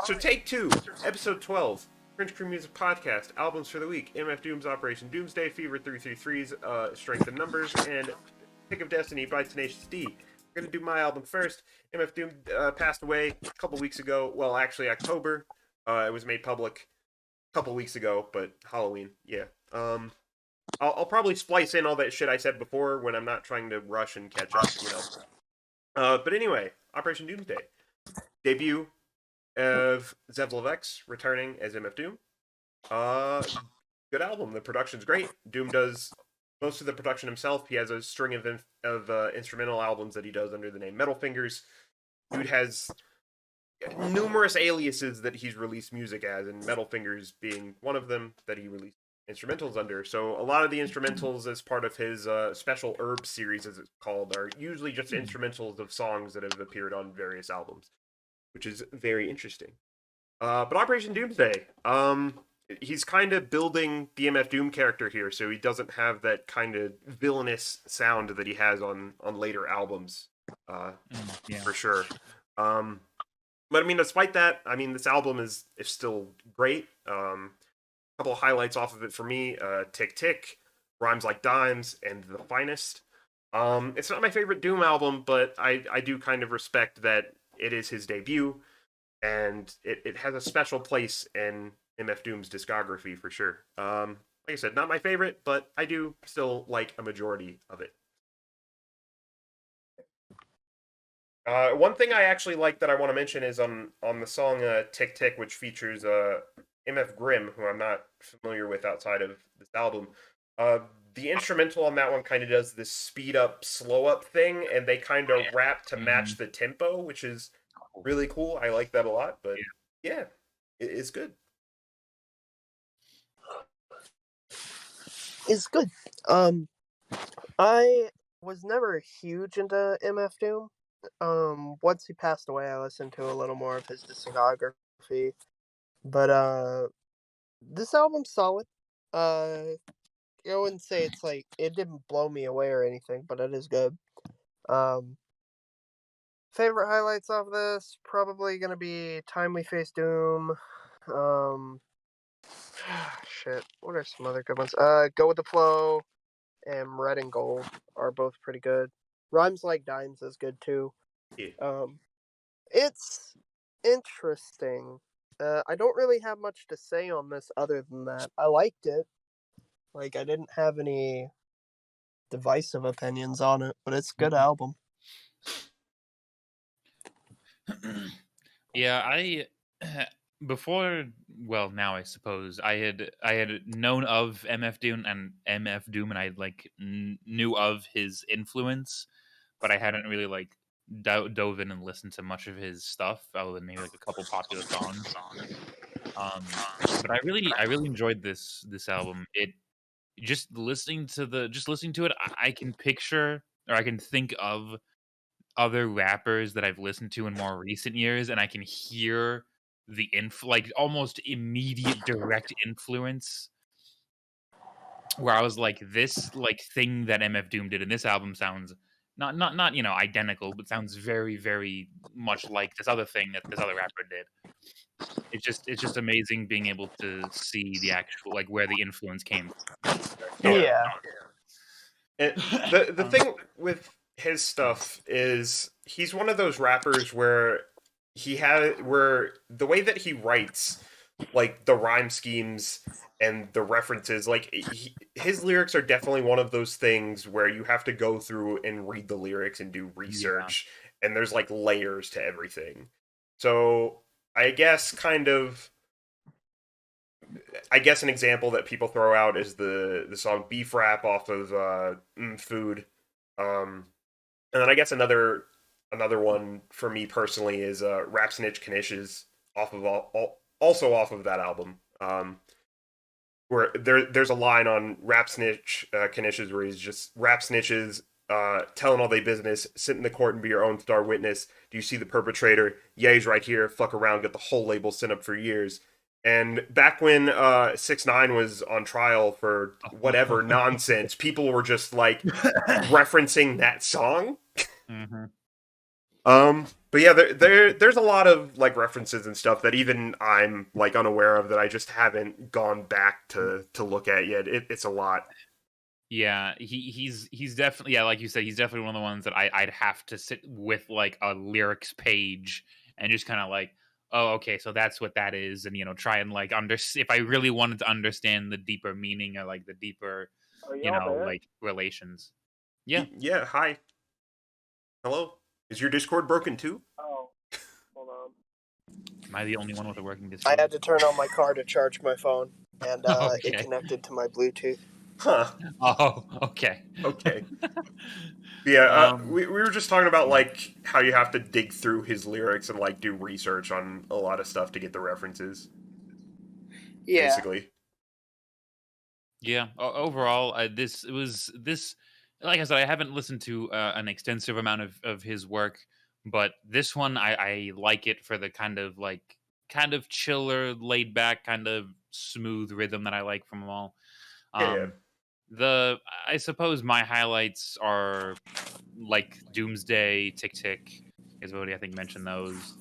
So take two, episode 12, Cringe Crew Music Podcast, albums for the week, MF Doom's Operation Doomsday, Fever 333's Strength in Numbers, and Pick of Destiny by Tenacious D. We're going to do my album first. MF Doom passed away a couple weeks ago. Well, actually, October. It was made public a couple weeks ago, but Halloween, yeah. I'll probably splice in all that shit I said before when I'm not trying to rush and catch up, you know. But anyway, Operation Doomsday. Debut of Zevlev returning as MF Doom. Good album. The production's great. Doom does most of the production himself. He has a string of instrumental albums that he does under the name Metal Fingers. Dude has numerous aliases that he's released music as, and Metal Fingers being one of them that he released instrumentals under. So a lot of the instrumentals as part of his special herb series, as it's called, are usually just instrumentals of songs that have appeared on various albums, which is very interesting. But Operation Doomsday, he's kind of building the MF Doom character here, so he doesn't have that kind of villainous sound that he has on later albums, for sure. But I mean, despite that, I mean, this album is still great. A couple of highlights off of it for me: "Tick Tick," "Rhymes Like Dimes," and "The Finest." It's not my favorite Doom album, but I do kind of respect that it is his debut, and it has a special place in MF Doom's discography for sure. Like I said, not my favorite, but I do still like a majority of it. One thing I actually like that I want to mention is on the song "Tick Tick," which features MF Grimm, who I'm not familiar with outside of this album. The instrumental on that one kind of does this speed up, slow up thing, and they kind of rap to match the tempo, which is really cool. I like that a lot, but yeah, it's good. It's good. I was never huge into MF Doom. Once he passed away, I listened to a little more of his discography. But this album's solid. I wouldn't say it's like it didn't blow me away or anything, but it is good. Favorite highlights of this probably gonna be "Time We Face Doom." Shit. What are some other good ones? "Go with the Flow" and "Red and Gold" are both pretty good. "Rhymes Like Dimes" is good too. Yeah. It's interesting. I don't really have much to say on this other than that. I liked it. Like, I didn't have any divisive opinions on it, but it's a good album. Yeah, I before, well, now I suppose I had known of MF Doom, and I like knew of his influence, but I hadn't really like dove in and listened to much of his stuff other than maybe like a couple popular songs. But I really enjoyed this album. It just listening to it, I can picture, or I can think of other rappers that I've listened to in more recent years, and I can hear the like almost immediate direct influence where I was like, this like thing that MF Doom did in this album sounds not identical, but sounds very, very much like this other thing that this other rapper did. It's just amazing being able to see the actual like where the influence came from. Yeah. And the thing with his stuff is he's one of those rappers where where the way that he writes, like the rhyme schemes and the references, like his lyrics are definitely one of those things where you have to go through and read the lyrics and do research, and there's like layers to everything. So I guess an example that people throw out is the song "Beef Rap" off of Food, and then I guess another one for me personally is "Rap Snitch Knishes" off of also off of that album, where there's a line on "Rap Snitch Knishes" where he's just "Rap snitches telling all they business, sit in the court and be your own star witness. Do you see the perpetrator? Yeah, he's right here. Fuck around, get the whole label sent up for years." And back when 6ix9ine was on trial for whatever nonsense, people were just like referencing that song. Mm-hmm. But But yeah, there's a lot of like references and stuff that even I'm like unaware of that I just haven't gone back to look at yet. It's a lot. Yeah, he's definitely, yeah, like you said, he's definitely one of the ones that I'd have to sit with like a lyrics page and just kind of like, oh, okay, so that's what that is, and try and like if I really wanted to understand the deeper meaning or like the deeper, Are y'all there? like relations. Yeah, Yeah. Hi. Hello. Is your Discord broken too? Oh, hold on. am I the only one with a working I Discord? had to turn on my car to charge my phone, and it Okay. connected to my Bluetooth. Huh. Oh, okay. Okay. Yeah, um, we were just talking about like how you have to dig through his lyrics and like do research on a lot of stuff to get the references. Yeah. Basically. Yeah. Overall, this. Like I said, I haven't listened to an extensive amount of his work, but this one I like it for the kind of chiller, laid back, kind of smooth rhythm that I like from them all. Yeah. The I suppose my highlights are like Doomsday, Tick Tick, is what I think mentioned those.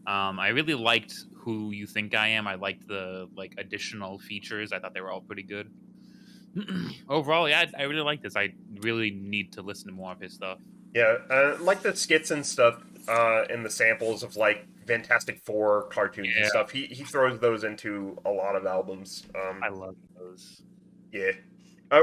I really liked Who You Think I Am. I liked the like additional features. I thought they were all pretty good. Overall, yeah, I really like this. I really need to listen to more of his stuff. Yeah, like the skits and stuff, and the samples of like Fantastic Four cartoons and Yeah, stuff. He throws those into a lot of albums. I love those. Yeah.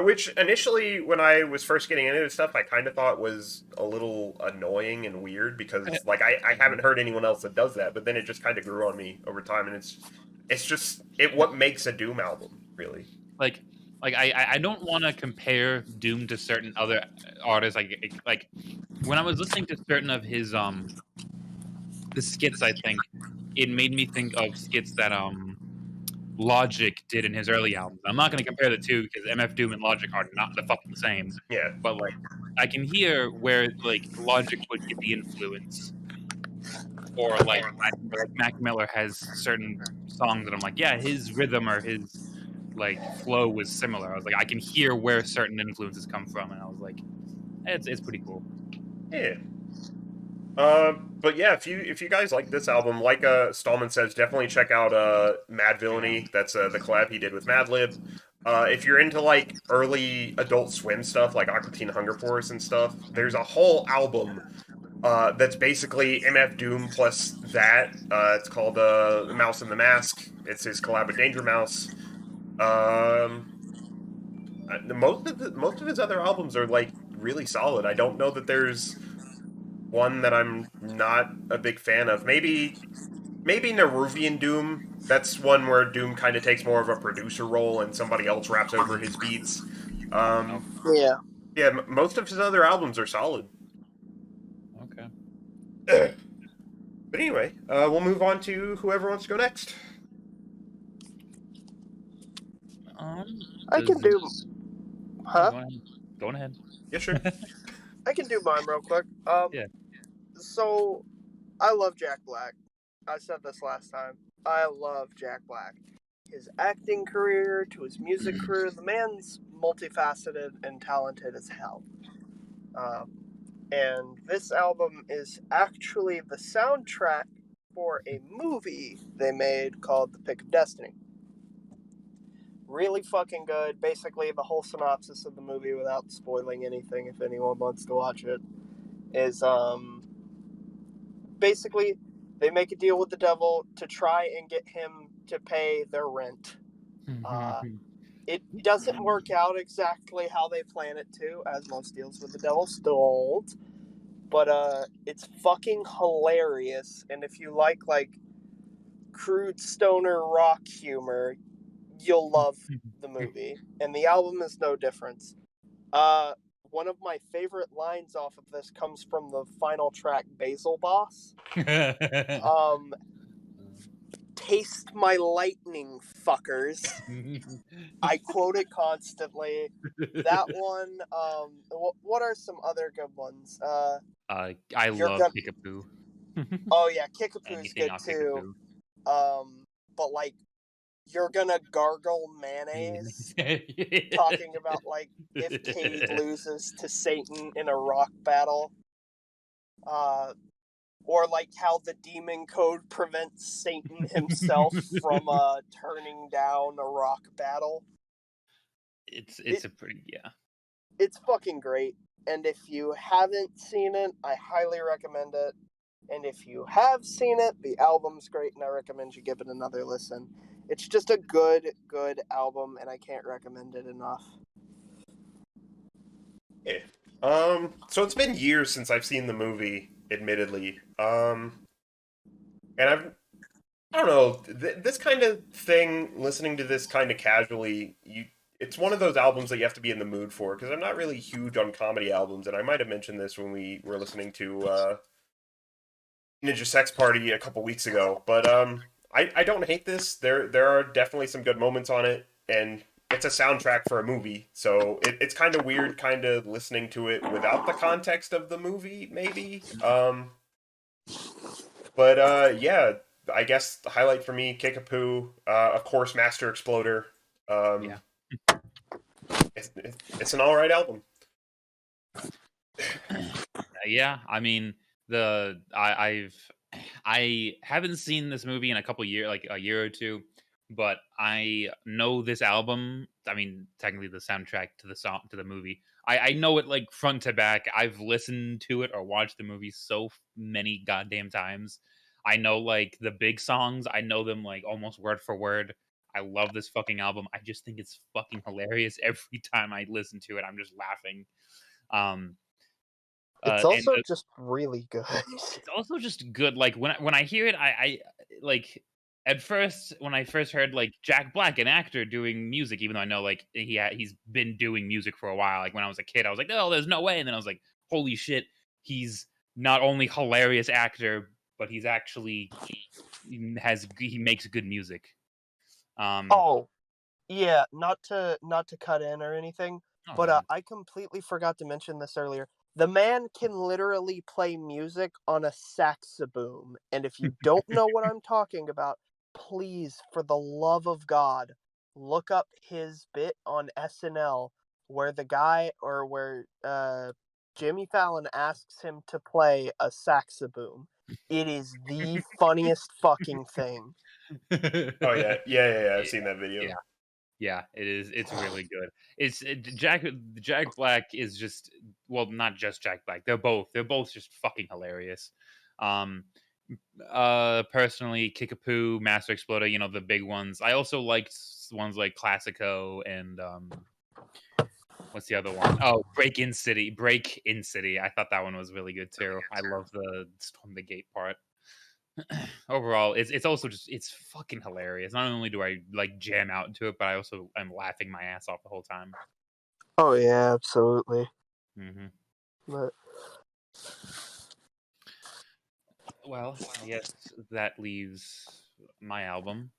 Which initially, when I was first getting into this stuff, I kind of thought was a little annoying and weird because, like, I haven't heard anyone else that does that. But then it just kind of grew on me over time, and it's just what makes a Doom album, really. like I don't want to compare Doom to certain other artists. Like when I was listening to certain of his the skits, I think it made me think of skits that Logic did in his early albums. I'm not going to compare the two because MF Doom and Logic are not the fucking same. Yeah, But like, I can hear where like Logic would get the influence, or like Mac Miller has certain songs that I'm like, yeah, his rhythm or his like flow was similar. I was like, I can hear where certain influences come from, and I was like, it's pretty cool. yeah. But yeah, if you guys like this album, like Stallman says, definitely check out Mad Villainy. That's the collab he did with Madlib. If you're into like early Adult Swim stuff, like Aqua Teen Hunger Force and stuff, there's a whole album that's basically MF Doom plus that. It's called Mouse and the Mask. It's his collab with Danger Mouse. Um, most of his other albums are like really solid. I don't know that there's one that I'm not a big fan of. Maybe Neruvian Doom. That's one where Doom kind of takes more of a producer role and somebody else raps over his beats. Oh, Yeah. Yeah, most of his other albums are solid. okay. But anyway, we'll move on to whoever wants to go next. I can do. Huh? Go ahead. Yeah, sure. I can do mine real quick. Yeah. So I love Jack Black. I said this last time. I love Jack Black. His acting career to his music career, the man's multifaceted and talented as hell. And this album is actually the soundtrack for a movie they made called The Pick of Destiny. Really fucking good. Basically, the whole synopsis of the movie, without spoiling anything if anyone wants to watch it, is basically they make a deal with the devil to try and get him to pay their rent. It doesn't work out exactly how they plan it to, as most deals with the devil don't. But it's fucking hilarious, and if you like crude stoner rock humor, you'll love the movie. And the album is no difference. One of my favorite lines off of this comes from the final track, Basil Boss. Taste my lightning, fuckers. I quote it constantly. That one. What are some other good ones? I You're love gonna- Kickapoo. Oh yeah, Kickapoo's Anything good on too. Kickapoo. But like, you're gonna gargle mayonnaise. Talking about like if Cade loses to Satan in a rock battle. or like how the demon code prevents Satan himself from turning down a rock battle. It's a pretty It's fucking great. And if you haven't seen it, I highly recommend it. And if you have seen it, the album's great, and I recommend you give it another listen. It's just a good album, and I can't recommend it enough. Yeah. So it's been years since I've seen the movie, admittedly. And I don't know, this kind of thing, listening to this kind of casually, it's one of those albums that you have to be in the mood for, because I'm not really huge on comedy albums, and I might have mentioned this when we were listening to Ninja Sex Party a couple weeks ago, but I don't hate this. There are definitely some good moments on it, and it's a soundtrack for a movie, so it's kind of weird, kind of listening to it without the context of the movie, maybe. But yeah, I guess the highlight for me, Kickapoo, of course, Master Exploder. yeah. It's an all right album. Yeah, I mean I haven't seen this movie in a couple years, like a year or two, but I know this album. I mean, technically the soundtrack to the movie. I know it like front to back. I've listened to it or watched the movie so many goddamn times. I know like the big songs. I know them like almost word for word. I love this fucking album. I just think it's fucking hilarious every time I listen to it. I'm just laughing. Um, It's and also just really good. it's also just good. Like when I hear it, I like at first when I first heard like Jack Black, an actor doing music, even though I know like he's been doing music for a while. Like when I was a kid, I was like, oh, there's no way. And then I was like, holy shit, he's not only hilarious actor, but he's actually he makes good music. Oh, yeah, not to cut in or anything, Oh, but man. I completely forgot to mention this earlier. The man can literally play music on a saxoboom, and if you don't know what I'm talking about, please, for the love of God, look up his bit on SNL where Jimmy Fallon asks him to play a saxoboom. It is the funniest fucking thing. Oh yeah. I've seen that video. Yeah. Yeah, it is. It's really good. Jack Black is just well, not just Jack Black. They're both just fucking hilarious. Um, Personally, Kickapoo, Master Exploder, you know the big ones. I also liked ones like Classico and what's the other one? Oh, Break in City. I thought that one was really good too. I love the Storm the Gate part. Overall, it's also just it's fucking hilarious. Not only do I like jam out into it, but I also am laughing my ass off the whole time. Oh yeah, absolutely. hmm But Well, I guess that leaves my album.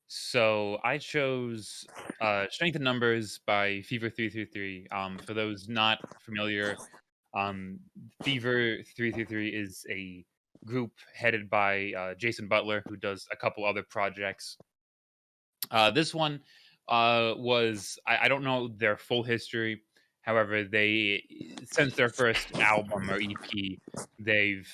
So I chose "Strength in Numbers" by Fever 333. For those not familiar, Fever 333 is a group headed by Jason Butler, who does a couple other projects. This one was I don't know their full history. However, they since their first album or EP, they've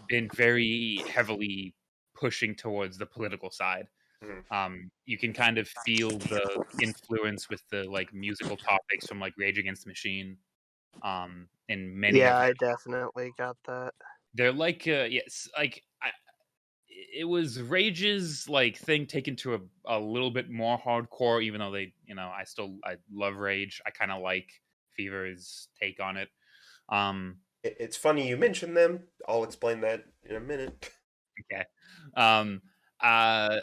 been very heavily pushing towards the political side. Mhm. You can kind of feel the influence with the like musical topics from like Rage Against the Machine. In many yeah, of I definitely got that. they're like yes, like it was Rage's like thing taken to a little bit more hardcore, even though they, you know, I love Rage. I kind of like Fever's take on it. Um, It's funny you mentioned them. I'll explain that in a minute. okay. Um, I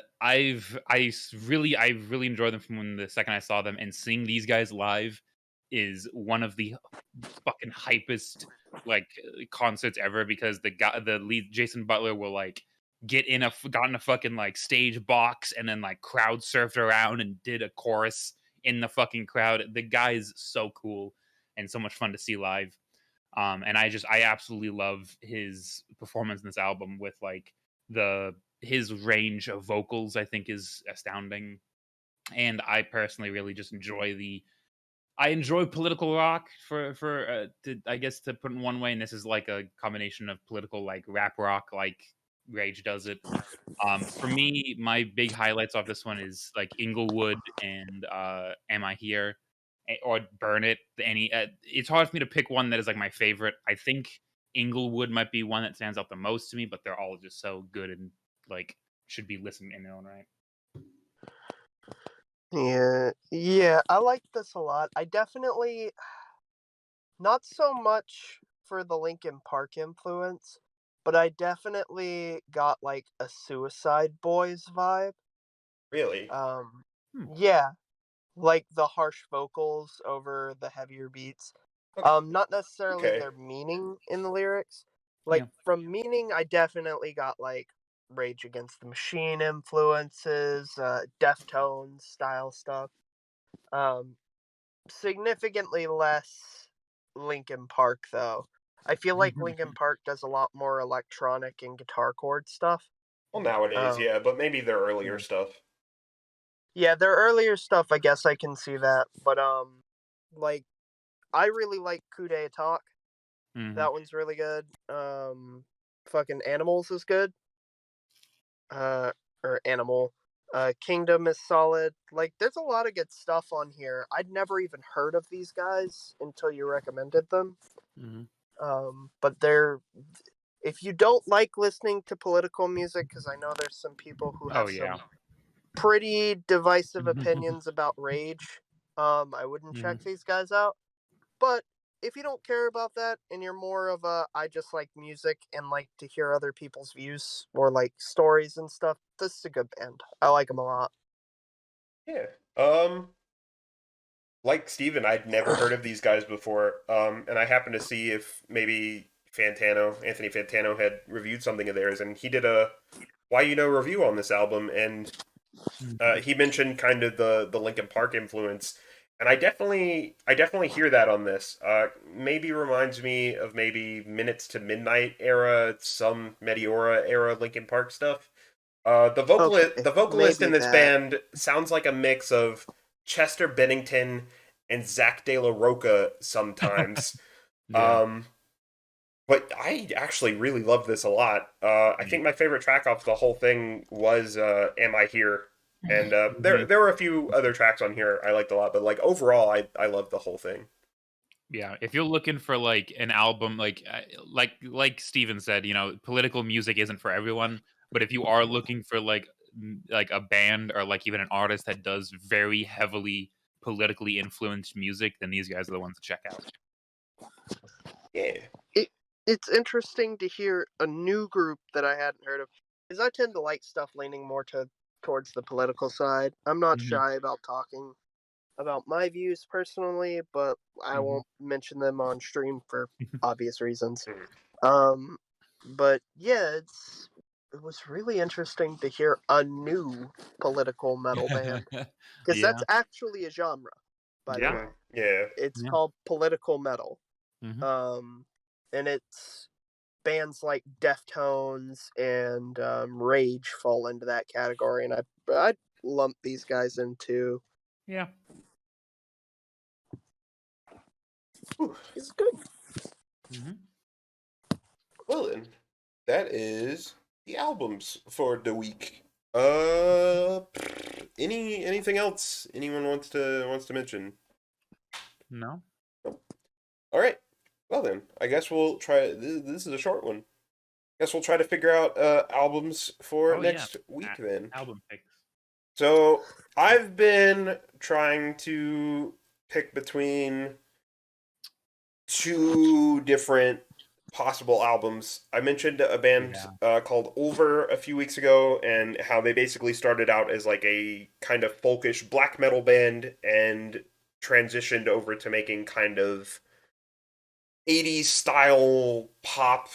really enjoyed them from when the second I saw them, and seeing these guys live is one of the fucking hypest like concerts ever because the lead Jason Butler will like got in a fucking like stage box and then like crowd surfed around and did a chorus in the fucking crowd. The guy is so cool and so much fun to see live. And I absolutely love his performance in this album with like his range of vocals I think is astounding. And I personally really just enjoy I enjoy political rock I guess to put it in one way, and this is like a combination of political like rap rock, like Rage does it. For me, my big highlights off this one is like Inglewood and Am I Here or Burn It. It's hard for me to pick one that is like my favorite. I think Inglewood might be one that stands out the most to me, but they're all just so good and like should be listened in their own right. Yeah, I like this a lot. I definitely not so much for the Linkin Park influence, but I definitely got like a Suicide Boys vibe. Really? Um, Hmm. yeah, like the harsh vocals over the heavier beats. Not necessarily Okay. their meaning in the lyrics. Yeah. Like from meaning, I definitely got like Rage Against the Machine influences, Deftones style stuff. Um, Significantly less Linkin Park though. I feel like Linkin Park does a lot more electronic and guitar chord stuff. Well, nowadays, Um, yeah, but maybe their earlier Yeah. stuff. yeah, their earlier stuff, I guess I can see that, but like I really like Coup Talk. Mhm. That one's really good. Fucking Animals is good. Uh, or Animal. Kingdom is solid. Like, there's a lot of good stuff on here. I'd never even heard of these guys until you recommended them. Mhm. But they're if you don't like listening to political music, because I know there's some people who Oh have yeah. some pretty divisive opinions about Rage, I wouldn't check Mhm. these guys out. But if you don't care about that and you're more of a I just like music and like to hear other people's views or like stories and stuff, this is a good band. I like them a lot. Yeah. Like Steven, I'd never heard of these guys before. And I happened to see if maybe Anthony Fantano had reviewed something of theirs, and he did a Why You Know review on this album, and Mhm. he mentioned kind of the Linkin Park influence, and I definitely hear that on this. Maybe reminds me of maybe Minutes to Midnight era, some Meteora era Linkin Park stuff. Okay, The vocalist maybe in this that. band sounds like a mix of Chester Bennington and Zach De La Roca sometimes. Yeah. Um, but I actually really love this a lot. I Yeah. think my favorite track off the whole thing was "Am I Here," and there Mhm. there were a few other tracks on here I liked a lot, but like overall, I love the whole thing. Yeah, if you're looking for like an album, like Steven said, political music isn't for everyone. But if you are looking for like a band or like even an artist that does very heavily politically influenced music, then these guys are the ones to check out. Yeah. It it's interesting to hear a new group that I hadn't heard of, because I tend to like stuff leaning more towards the political side. I'm not Hmm. shy about talking about my views personally, but I Hmm. won't mention them on stream for obvious reasons. Mhm. Um, but yeah, it was really interesting to hear a new political metal band, because Yeah, that's actually a genre, by the yeah, way. Yeah. It's yeah. called political metal. Hmm. Um, and it's bands like Deftones and Rage fall into that category, and I lump these guys into. Yeah. Ooh, it's good. Hmm. Well then, that is the albums for the week. Anything else anyone wants to mention? No. All right. Well then, I guess we'll try. This is a short one. Guess we'll try to figure out albums for Oh yeah. next week then. Album picks. So I've been trying to pick between two different possible albums. I mentioned a band Yeah. called Ulver a few weeks ago, and how they basically started out as like a kind of folkish black metal band and transitioned over to making kind of 80s style pop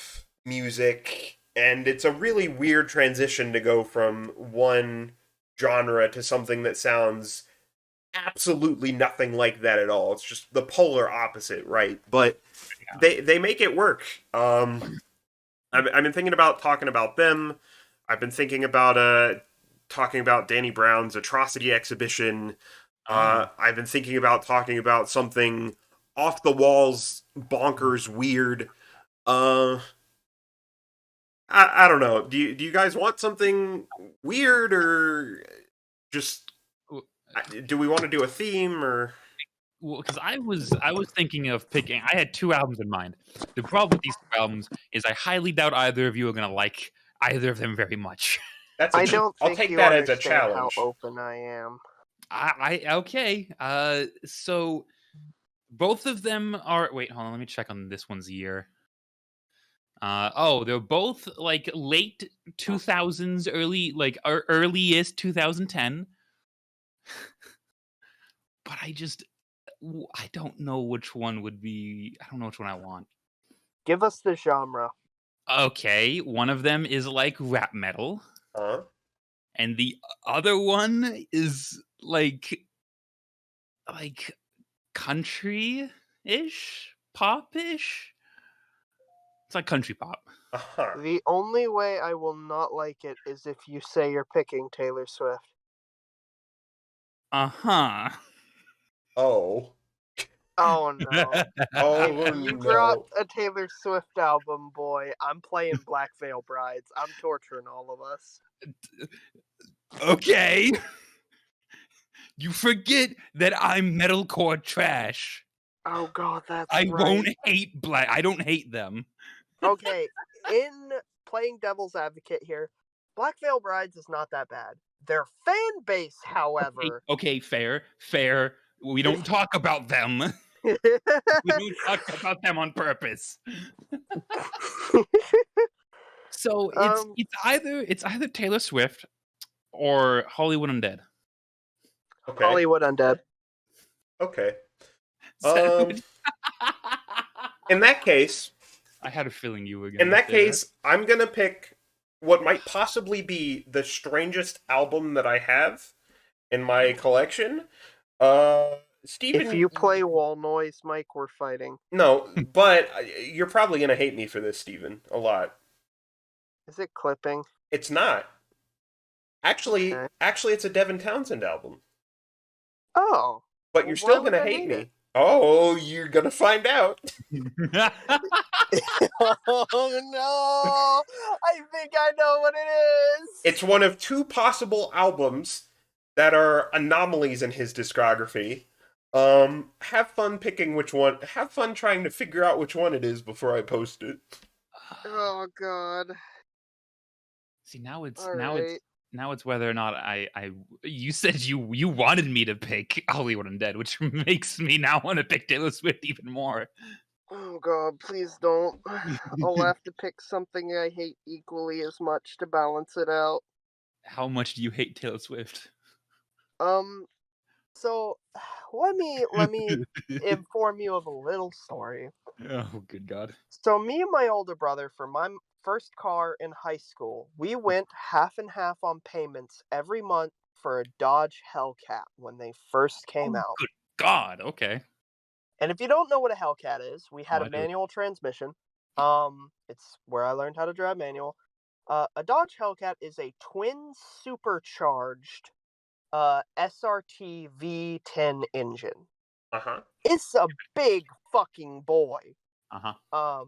music. And it's a really weird transition to go from one genre to something that sounds absolutely nothing like that at all. It's just the polar opposite, right? But they make it work. I've been thinking about talking about them. I've been thinking about talking about Danny Brown's Atrocity exhibition. Oh. I've been thinking about talking about something off the walls, bonkers, weird. Uh, I don't know. Do you guys want something weird or just do we want to do a theme or? Well, because I was thinking of picking. I had two albums in mind. The problem with these two albums is I highly doubt either of you are gonna like either of them very much. That's I don't I'll think take you that as a understand how challenge. open I am. I okay. So both of them are. Wait, hold on. Let me check on this one's year. Oh, they're both like late 2000s, earliest 2010. But I don't know which one would be. I don't know which one I want. Give us the genre. Okay, one of them is like rap metal, Huh? and the other one is like country-ish, pop-ish. It's like country pop. Uh-huh. The only way I will not like it is if you say you're picking Taylor Swift. Uh-huh. Oh. Oh no. Oh If you drop no. a Taylor Swift album, boy, I'm playing Black Veil Brides. I'm torturing all of us. Okay. You forget that I'm metalcore trash. Oh god, that's I right. won't hate Black. I don't hate them. Okay, in playing devil's advocate here, Black Veil Brides is not that bad. Their fan base, however. Okay, fair. We don't talk about them. We don't talk about them on purpose. So it's um, it's either Taylor Swift or Hollywood Undead. Okay. Hollywood Undead. Okay. So, In that case, I had a feeling you were going in to that say case, I'm gonna pick what might possibly be the strangest album that I have in my collection. Steven, If you play wall noise, Mike, we're fighting. no, but you're probably gonna hate me for this, Steven, a lot. Is it clipping? It's not. Okay. Actually, it's a Devin Townsend album. Oh. But Well, you're why still would gonna I hate hate it? me. Oh, you're gonna find out. that. Oh no! I think I know what it is. It's one of two possible albums that are anomalies in his discography. Have fun picking which one. Have fun trying to figure out which one it is before I post it. Oh god. See, now All right. it's whether or not I you said you wanted me to pick Hollywood Undead, which makes me now want to pick Taylor Swift even more. Oh god, please don't. I'll have to pick something I hate equally as much to balance it out. How much do you hate Taylor Swift? Um so let me inform you of a little story. Oh, good God. So me and my older brother, for my first car in high school, we went half and half on payments every month for a Dodge Hellcat when they first came Oh, out. good God. Okay. And if you don't know what a Hellcat is, we had Oh, a I do. manual transmission. It's where I learned how to drive manual. A Dodge Hellcat is a twin supercharged SRT V10 engine. Uh huh. It's a big fucking boy. Uh-huh.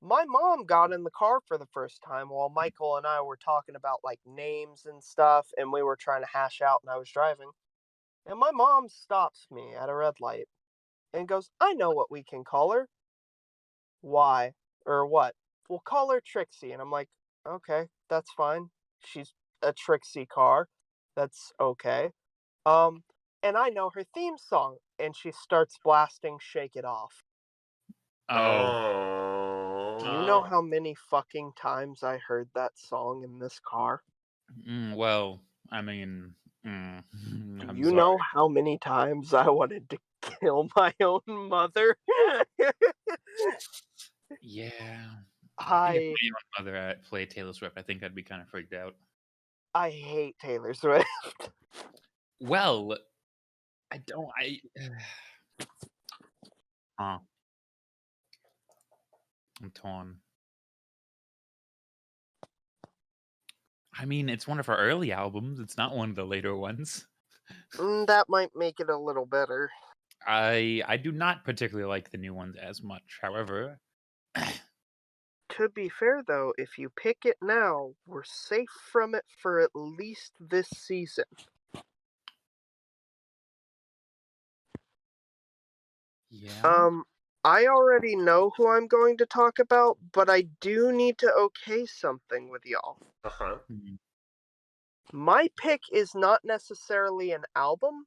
My mom got in the car for the first time while Michael and I were talking about like names and stuff, and we were trying to hash out, and I was driving. And my mom stops me at a red light and goes, "I know what we can call her." "Why? Or what?" "We'll call her Trixie." And I'm like, "Okay, that's fine. She's a Trixie car. That's okay." Um, and I know her theme song, and she starts blasting "Shake It Off." Oh. Do you know Oh. how many fucking times I heard that song in this car? Well, I mean, Do I'm you sorry. know how many times I wanted to kill my own mother? Yeah. I think if I my own mother played Taylor Swift, I think I'd be kind of freaked out. I hate Taylor Swift. Well, I don't. Huh. I'm torn. I mean, it's one of her early albums. It's not one of the later ones. That might make it a little better. I do not particularly like the new ones as much. However, To be fair, though, if you pick it now, we're safe from it for at least this season. yeah. I already know who I'm going to talk about, but I do need to okay something with y'all. Uh-huh. Hmm. My pick is not necessarily an album,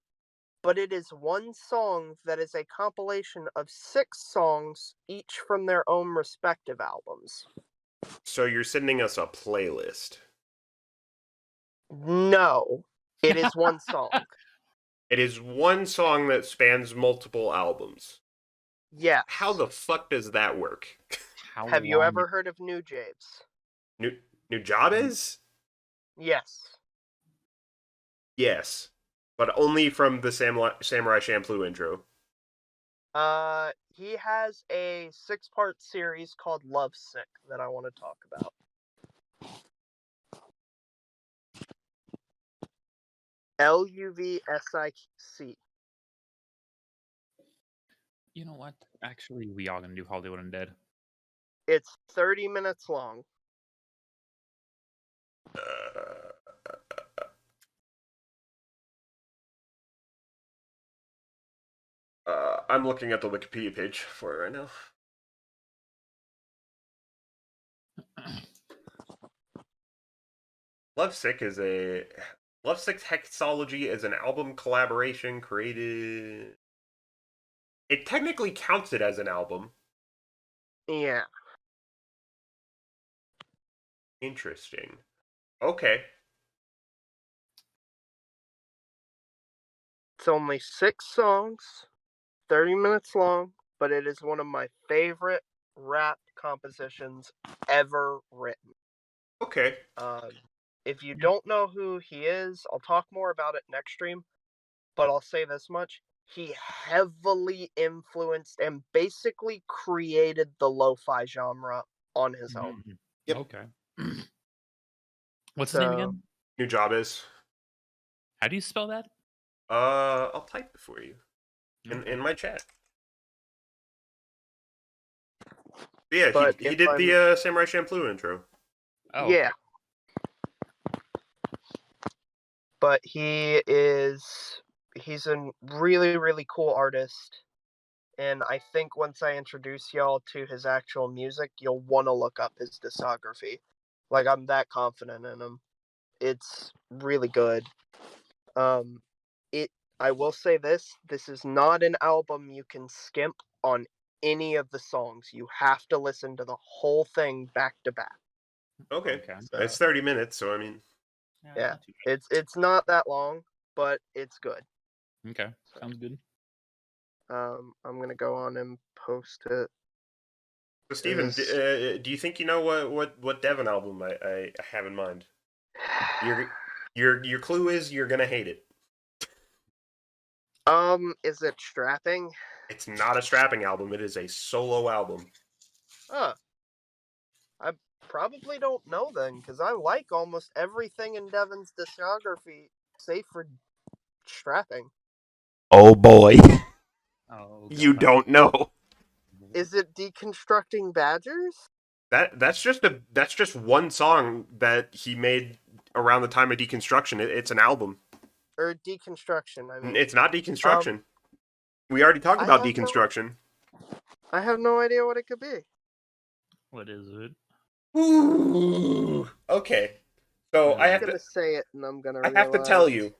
but it is one song that is a compilation of 6 songs, each from their own respective albums. So you're sending us a playlist. No, it is one song. It is one song that spans multiple albums. Yes. How the fuck does that work? How Have you long? ever heard of New Javes? New job is? Yes. Yes. But only from the Samurai Champloo intro. He has a 6-part series called Lovesick that I want to talk about. Luvsic. You know what? Actually, we are gonna do Hollywood Undead. It's 30 minutes long. I'm looking at the Wikipedia page for it right now. Lovesick is a Lovesick Hexology is an album collaboration created. It technically counts it as an album. Yeah. Interesting. Okay. It's only 6 songs, 30 minutes long, but it is one of my favorite rap compositions ever written. Okay. If you Yeah. don't know who he is, I'll talk more about it next stream, but I'll say this much. He heavily influenced and basically created the lo-fi genre on his own. Mhm. Yep. Okay. What's his name So, again? New job is. How do you spell that? I'll type it for you Okay. in my chat. Yeah, but he if did I'm the Samurai Champloo intro. Oh, yeah, okay. but he's a really really cool artist, and I think once I introduce y'all to his actual music, you'll want to look up his discography. Like, I'm that confident in him. It's really good. Um, it. I will say this is not an album you can skimp on any of the songs. You have to listen to the whole thing back to back. Okay. Okay. So, It's 30 minutes, so I mean, Yeah, yeah, not too bad. it's not that long, but it's good. Okay. So, Sounds good. I'm gonna go on and post it. so Steven, Is do you think you know what Devon album I have in mind? Your clue is you're gonna hate it. is it strapping? It's not a strapping album. It is a solo album. Huh. I probably don't know then, because I like almost everything in Devon's discography, save for strapping. Oh boy, Oh you god. don't know. Is it deconstructing badgers? That's just one song that he made around the time of Deconstruction. It's an album. Or deconstruction, I mean. It's not Um, Deconstruction. We already talked I about have Deconstruction. I have no idea what it could be. What is it? Ooh. Okay. So What I is I'm have it? to gonna say it and I'm gonna I have to realize. tell you.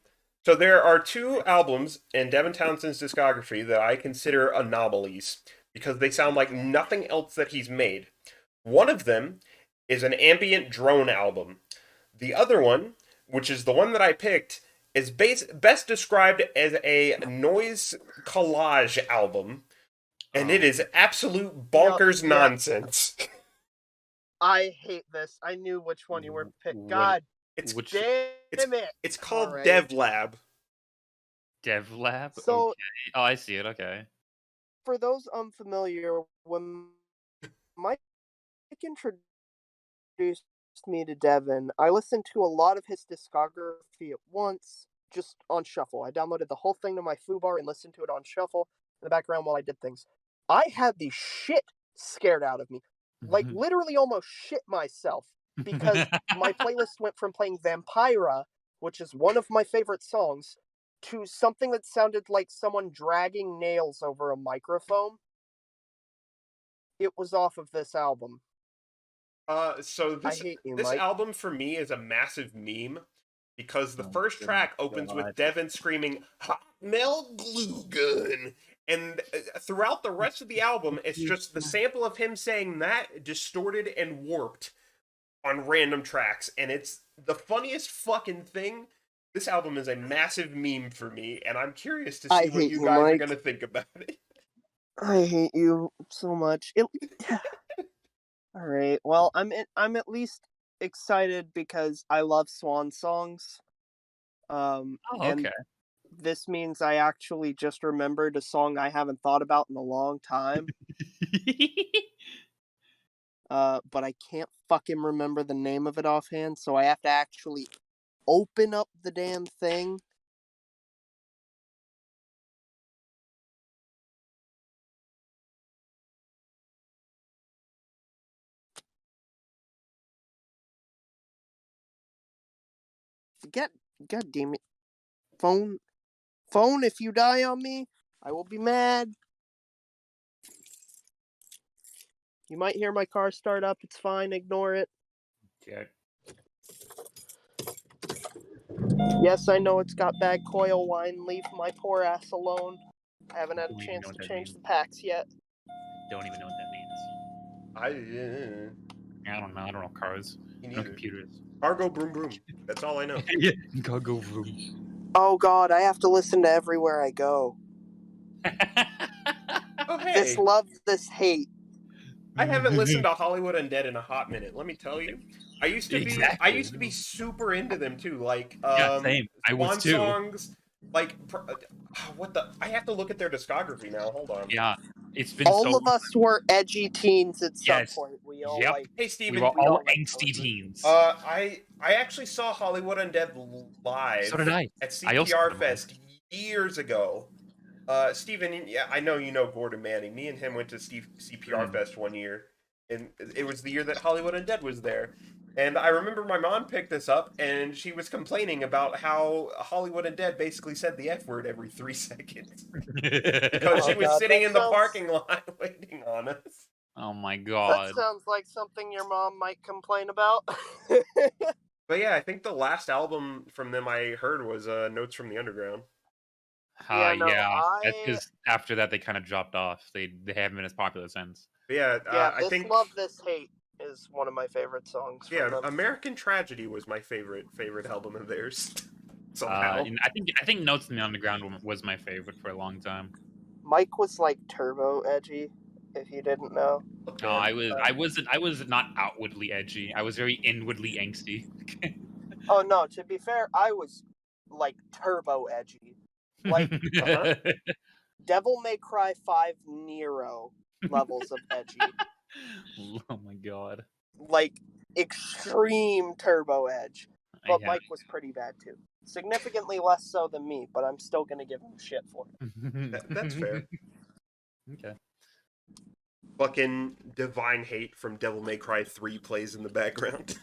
So there are two albums in Devin Townsend's discography that I consider anomalies because they sound like nothing else that he's made. One of them is an ambient drone album. The other one, which is the one that I picked, is best described as a noise collage album, and it Oh. is absolute No, bonkers yeah, nonsense. I hate this. I knew which one you were pick. What? God It's Which it's damn it! it's called Alright. Dev Lab. Dev Lab? Okay. So, Oh, I see it. Okay. for those unfamiliar, when Mike introduced me to Devin, I listened to a lot of his discography at once, just on shuffle. I downloaded the whole thing to my foobar and listened to it on shuffle in the background while I did things. I had the shit scared out of me. Like, literally almost shit myself. Because my playlist went from playing Vampira, which is one of my favorite songs, to something that sounded like someone dragging nails over a microphone. It was off of this album. So I hate you, this Mike. album for me is a massive meme because the first track opens with Devin screaming "Hot Mel Glue Gun," and throughout the rest of the album, it's just the sample of him saying that distorted and warped on random tracks, and it's the funniest fucking thing. This album is a massive meme for me, and I'm curious to see what you guys are gonna think about it. I hate you so much. All right. Well, I'm at least excited because I love swan songs. Oh, and okay. this means I actually just remembered a song I haven't thought about in a long time. But I can't fucking remember the name of it offhand, so I have to actually open up the damn thing. God damn it. Phone, if you die on me, I will be mad. You might hear my car start up. It's fine. Ignore it. Okay. Yes, I know it's got bad coil wine. Leave my poor ass alone. I haven't had a Don't even chance know to what that change means. the packs yet. Don't even know what that means. I I don't know. I don't know cars. Me I know neither. computers. Cargo broom broom. That's all I know. Yeah, go room. Oh god, I have to listen to Everywhere I Go. Oh This hey, love, this hate. I haven't listened to Hollywood Undead in a hot minute. Let me tell you, I used to Exactly. be super into them too. Like Yeah, same. I was Swan too. songs. Like what the? I have to look at their discography now. Hold on. Yeah, it's been All so. of us were edgy teens at some Yes. point. We all Yep. like. Hey We Steven. were We all all like angsty those. teens. I actually saw Hollywood Undead So live did I. at I also CPR saw them live. Fest years ago. Steven, yeah, I know you know Gordon Manning. Me and him went to CPR Fest one year, and it was the year that Hollywood Undead was there. And I remember my mom picked this up, and she was complaining about how Hollywood Undead basically said the F word every 3 seconds because she Oh was god, sitting that in the sounds. parking lot waiting on us. Oh my That god. sounds like something your mom might complain about. But yeah, I think the last album from them I heard was Notes from the Underground. Yeah, no, Yeah. That's because after that they kind of dropped off. They haven't been as popular since. But yeah, I This think love, this hate is one of my favorite songs from them. American Tragedy was my favorite album of theirs. Somehow. And I think Notes in the Underground was my favorite for a long time. Mike was like turbo edgy, if you didn't know. Look, No, man, I was not outwardly edgy. I was very inwardly angsty. Oh no, to be fair, I was like turbo edgy. Like Devil May Cry 5 Nero levels of edgy. Oh my god. Like extreme turbo edge. But Yeah. Mike was pretty bad too. Significantly less so than me, but I'm still gonna give him shit for it. that's fair. Okay. Fucking Divine Hate from Devil May Cry 3 plays in the background.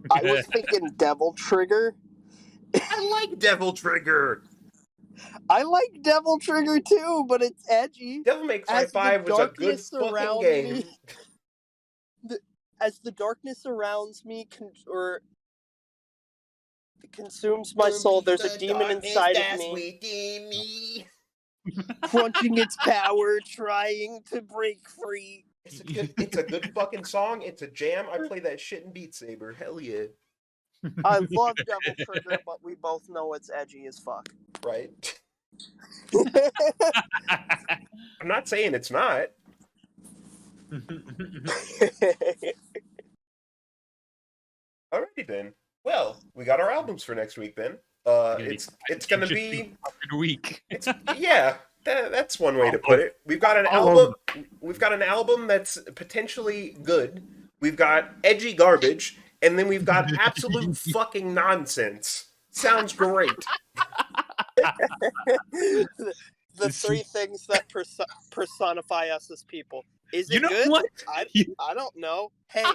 I was thinking Devil Trigger. I like Devil Trigger. I like Devil Trigger too, but it's edgy. Devil May Cry As the 5 was a good darkness fucking around game. me, as the darkness surrounds me, or consumes my soul, there's a demon inside of me, crunching its power, trying to break free. It's a good fucking song. It's a jam. I play that shit in Beat Saber. Hell yeah. I love Devil Trigger, but we both know it's edgy as fuck. Right. I'm not saying it's not. Alrighty then. Well, we got our albums for next week then. It's gonna be a week. Yeah, that's one way to put it. We've got an album that's potentially good. We've got edgy garbage, and then we've got absolute fucking nonsense. Sounds great. The three things that personify us as people. Is You it know good? what? I don't know. Hey,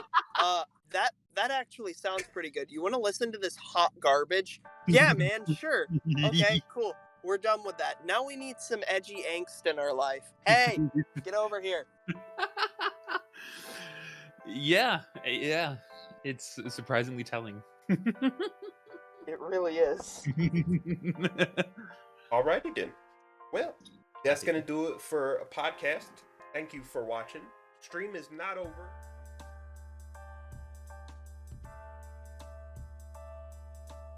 that actually sounds pretty good. You want to listen to this hot garbage? Yeah, man, sure. Okay, cool. We're done with that. Now we need some edgy angst in our life. Hey, get over here. Yeah, yeah. It's surprisingly telling. It really is. Alrighty then. Well, that's gonna do it for a podcast. Thank you for watching. Stream is not over.